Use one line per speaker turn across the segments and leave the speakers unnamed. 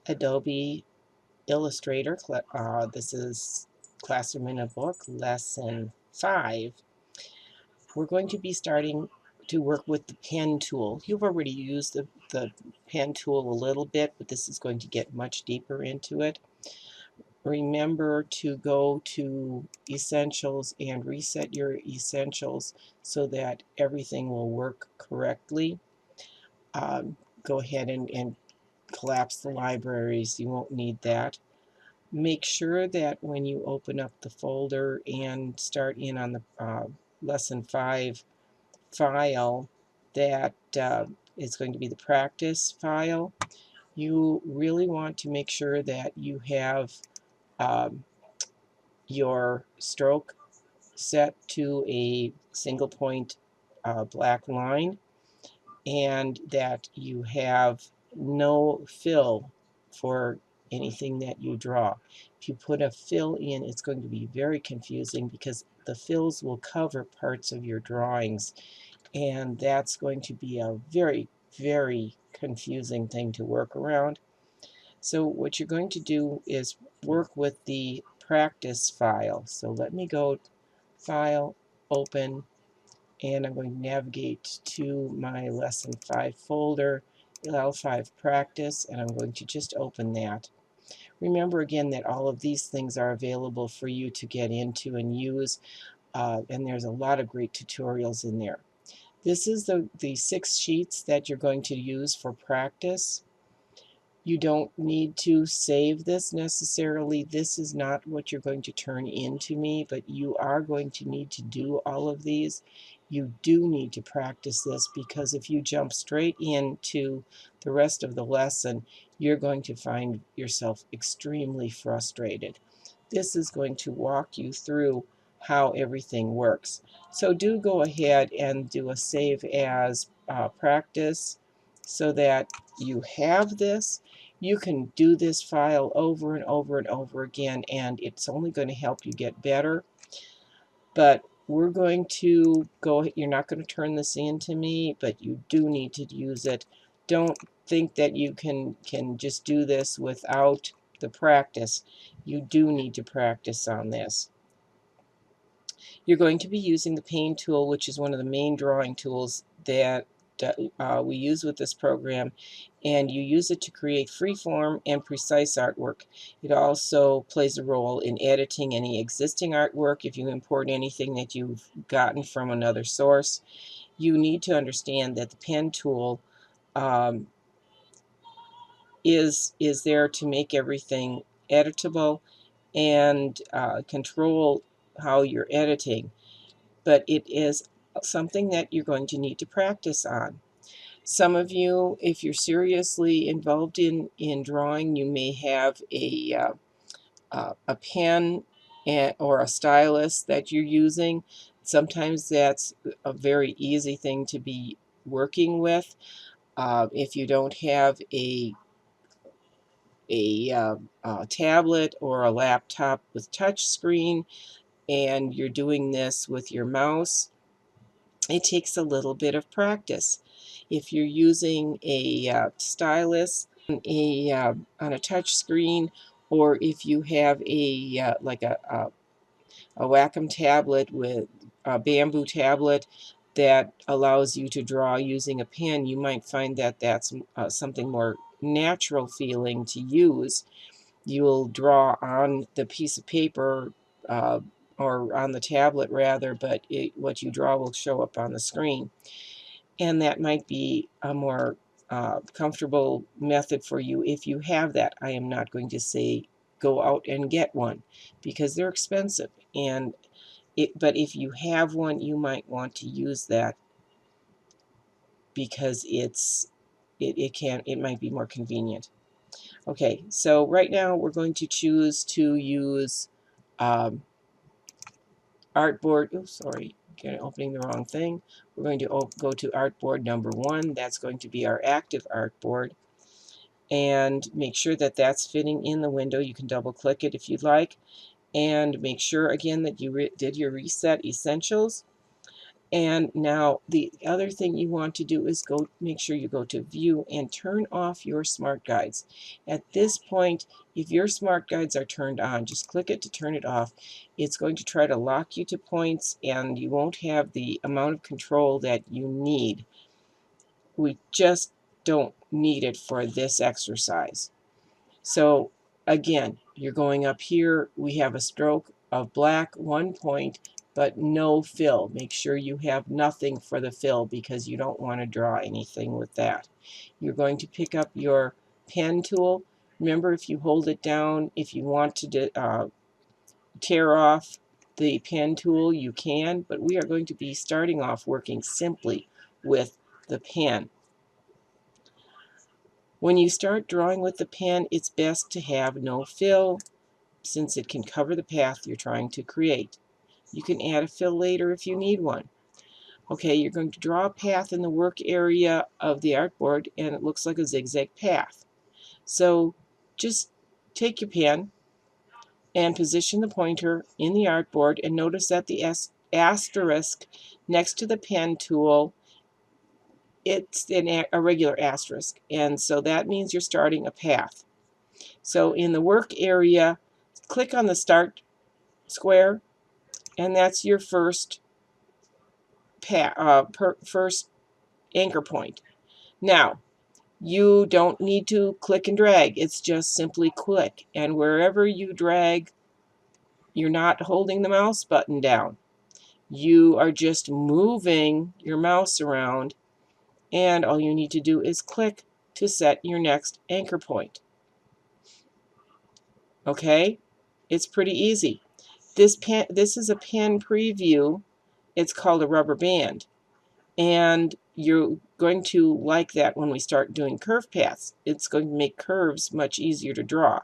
Adobe Illustrator. This is Classroom in a Book, Lesson 5. We're going to be starting to work with the pen tool. You've already used the pen tool a little bit, but this is going to get much deeper into it. Remember to go to Essentials and reset your Essentials so that everything will work correctly. Go ahead and collapse the libraries. You won't need that. Make sure that when you open up the folder and start in on the Lesson 5 file, that is going to be the practice file. You really want to make sure that you have um, your stroke set to a single point black line, and that you have no fill for anything that you draw. If you put a fill in, it's going to be very confusing because the fills will cover parts of your drawings, and that's going to be a very, very confusing thing to work around. So what you're going to do is work with the practice file. So let me go File, Open, and I'm going to navigate to my Lesson 5 folder, L5 Practice, and I'm going to just open that. Remember again that all of these things are available for you to get into and use, and there's a lot of great tutorials in there. This is the 6 sheets that you're going to use for practice. You don't need to save this necessarily. This is not what you're going to turn into me, but you are going to need to do all of these. You do need to practice this, because if you jump straight into the rest of the lesson, you're going to find yourself extremely frustrated. This is going to walk you through how everything works. So do go ahead and do a save as practice so that you have this. You can do this file over and over and over again, and it's only going to help you get better. But we're going to go, you're not going to turn this into me, but you do need to use it. Don't think that you can just do this without the practice. You do need to practice on this. You're going to be using the Paint tool, which is one of the main drawing tools that we use with this program, and you use it to create freeform and precise artwork. It also plays a role in editing any existing artwork if you import anything that you've gotten from another source. You need to understand that the pen tool is there to make everything editable and control how you're editing, but it is something that you're going to need to practice on. Some of you, if you're seriously involved in drawing, you may have a pen or a stylus that you're using. Sometimes that's a very easy thing to be working with. If you don't have a tablet or a laptop with touch screen and you're doing this with your mouse, it takes a little bit of practice. If you're using a stylus on a touch screen, or if you have like a Wacom tablet with a bamboo tablet that allows you to draw using a pen, you might find that that's something more natural feeling to use. You'll draw on the piece of paper uh, or on the tablet rather, but what you draw will show up on the screen. And that might be a more comfortable method for you if you have that. I am not going to say go out and get one because they're expensive. But if you have one, you might want to use that because it might be more convenient. Okay, so right now we're going to choose to use artboard. Oh, sorry, opening the wrong thing. We're going to go to artboard number 1. That's going to be our active artboard. And make sure that that's fitting in the window. You can double click it if you'd like. And make sure again that you did your reset essentials. And now the other thing you want to do is make sure you go to View and turn off your Smart Guides. At this point, if your Smart Guides are turned on, just click it to turn it off. It's going to try to lock you to points, and you won't have the amount of control that you need. We just don't need it for this exercise. So again, you're going up here. We have a stroke of black, 1 point, but no fill. Make sure you have nothing for the fill because you don't want to draw anything with that. You're going to pick up your pen tool. Remember, if you hold it down, if you want to tear off the pen tool, you can, but we are going to be starting off working simply with the pen. When you start drawing with the pen, it's best to have no fill, since it can cover the path you're trying to create. You can add a fill later if you need one. Okay, you're going to draw a path in the work area of the artboard, and it looks like a zigzag path. So just take your pen and position the pointer in the artboard, and notice that the asterisk next to the pen tool, it's a regular asterisk, and so that means you're starting a path. So in the work area, click on the start square, and that's your first first anchor point. Now, you don't need to click and drag. It's just simply click, and wherever you drag, you're not holding the mouse button down. You are just moving your mouse around, and all you need to do is click to set your next anchor point. Okay? It's pretty easy. This is a pen preview. It's called a rubber band. And you're going to like that when we start doing curve paths. It's going to make curves much easier to draw.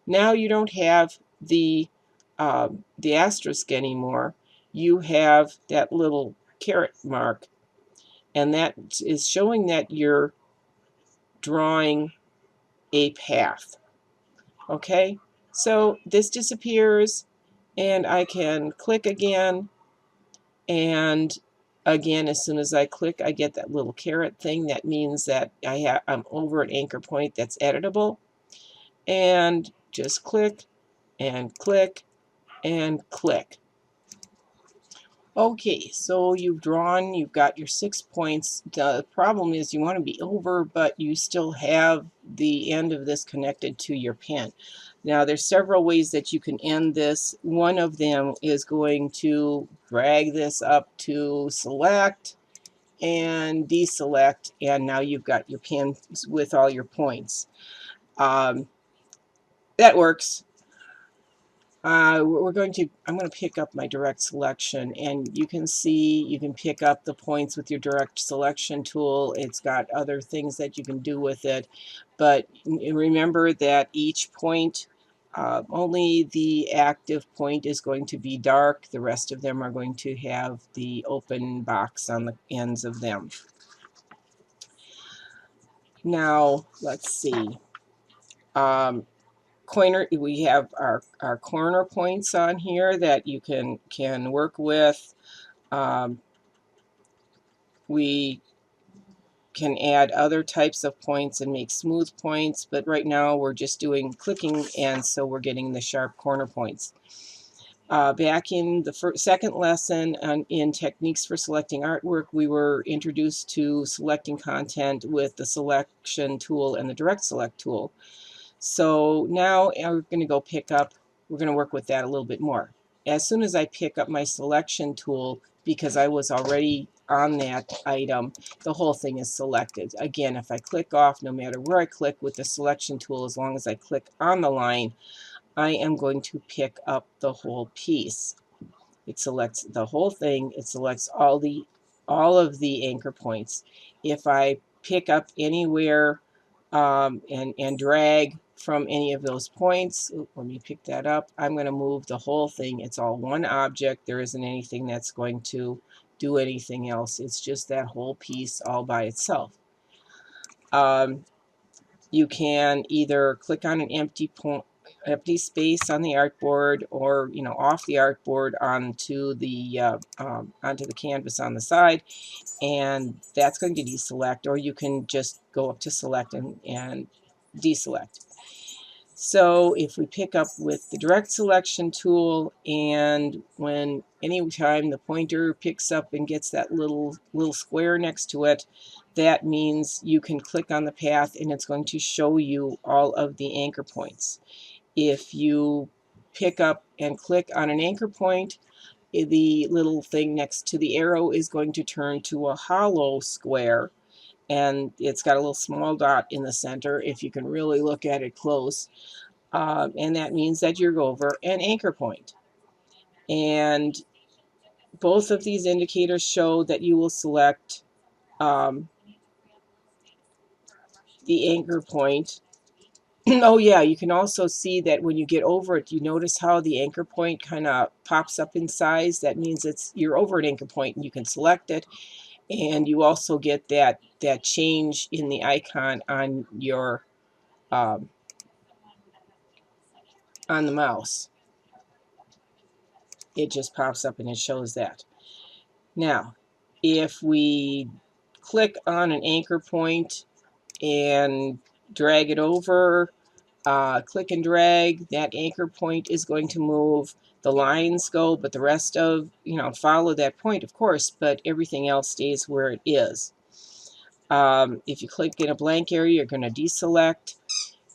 Now you don't have the asterisk anymore. You have that little caret mark, and that is showing that you're drawing a path. Okay, so this disappears, and I can click again, and again, as soon as I click, I get that little caret thing. That means that I'm over an anchor point that's editable. And just click and click and click. Okay, so you've got your 6 points. The problem is you want to be over, but you still have the end of this connected to your pen. Now, there's several ways that you can end this. One of them is going to drag this up to select and deselect, and now you've got your pen with all your points. That works. I'm going to pick up my direct selection, and you can see you can pick up the points with your direct selection tool. It's got other things that you can do with it, but remember that each point, only the active point is going to be dark. The rest of them are going to have the open box on the ends of them. Now, let's see. We have our corner points on here that you can work with. We can add other types of points and make smooth points, but right now we're just doing clicking, and so we're getting the sharp corner points. Back in the second lesson in techniques for selecting artwork, we were introduced to selecting content with the selection tool and the direct select tool. So now we're going to we're going to work with that a little bit more. As soon as I pick up my selection tool, because I was already on that item, the whole thing is selected. Again, if I click off, no matter where I click with the selection tool, as long as I click on the line, I am going to pick up the whole piece. It selects the whole thing. It selects all of the anchor points. If I pick up anywhere and drag from any of those points, let me pick that up. I'm going to move the whole thing. It's all one object. There isn't anything that's going to do anything else. It's just that whole piece all by itself. You can either click on an empty point. empty space on the artboard, or off the artboard onto the canvas on the side, and that's going to deselect, or you can just go up to select and deselect. So if we pick up with the direct selection tool, and anytime the pointer picks up and gets that little square next to it, that means you can click on the path and it's going to show you all of the anchor points. If you pick up and click on an anchor point, the little thing next to the arrow is going to turn to a hollow square, and it's got a little small dot in the center if you can really look at it close. And that means that you're over an anchor point. And both of these indicators show that you will select the anchor point. Oh yeah, you can also see that when you get over it, you notice how the anchor point kind of pops up in size. That means you're over an anchor point, and you can select it. And you also get that change in the icon on your on the mouse. It just pops up and it shows that. Now, if we click on an anchor point and drag it over, click and drag, that anchor point is going to move. The lines go, but the rest of, follow that point, of course, but everything else stays where it is. If you click in a blank area, you're going to deselect.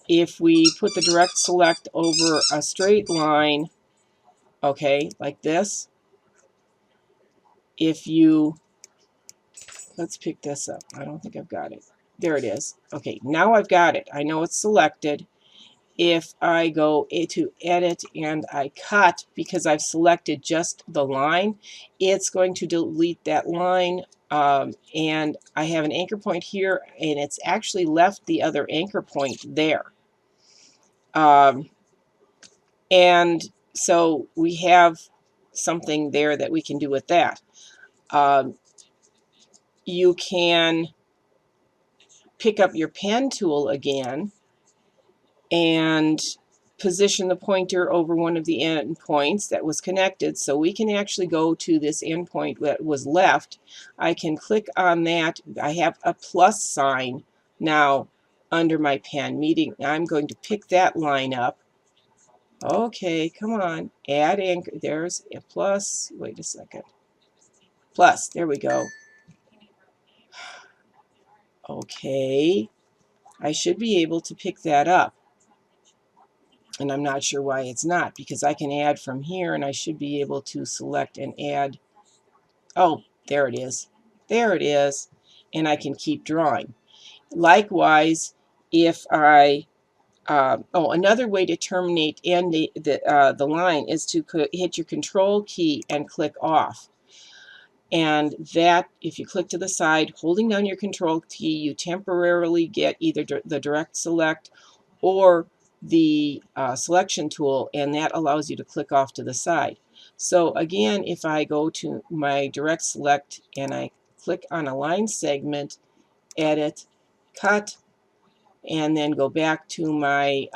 If we put the direct select over a straight line, okay, like this, let's pick this up. I don't think I've got it. There it is. Okay, now I've got it. I know it's selected. If I go to edit and I cut, because I've selected just the line, it's going to delete that line. And I have an anchor point here, and it's actually left the other anchor point there. And so we have something there that we can do with that. You can pick up your pen tool again and position the pointer over one of the endpoints that was connected, so we can actually go to this endpoint that was left. I can click on that. I have a plus sign now under my pen, meaning I'm going to pick that line up. Okay, come on, add anchor. There's a plus. Wait a second. Plus, there we go. Okay, I should be able to pick that up. And I'm not sure why it's not, because I can add from here, and I should be able to select and add. Oh, there it is. There it is. And I can keep drawing. Likewise, if I, another way to terminate the line is to hit your control key and click off. And that, if you click to the side, holding down your control key, you temporarily get either the direct select or the selection tool, and that allows you to click off to the side. So again, if I go to my direct select and I click on a line segment, edit, cut, and then go back to my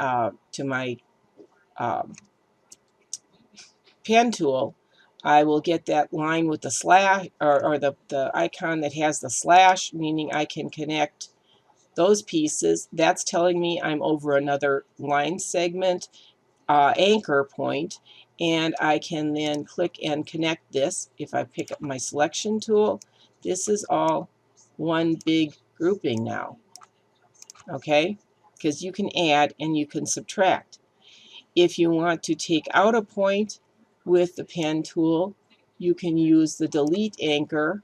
pen tool, I will get that line with the slash, or the icon that has the slash, meaning I can connect those pieces. That's telling me I'm over another line segment, anchor point, and I can then click and connect this. If I pick up my selection tool, this is all one big grouping now, okay? Because you can add and you can subtract. If you want to take out a point with the pen tool, you can use the delete anchor,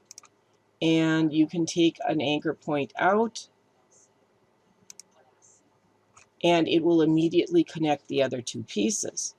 and you can take an anchor point out, and it will immediately connect the other two pieces.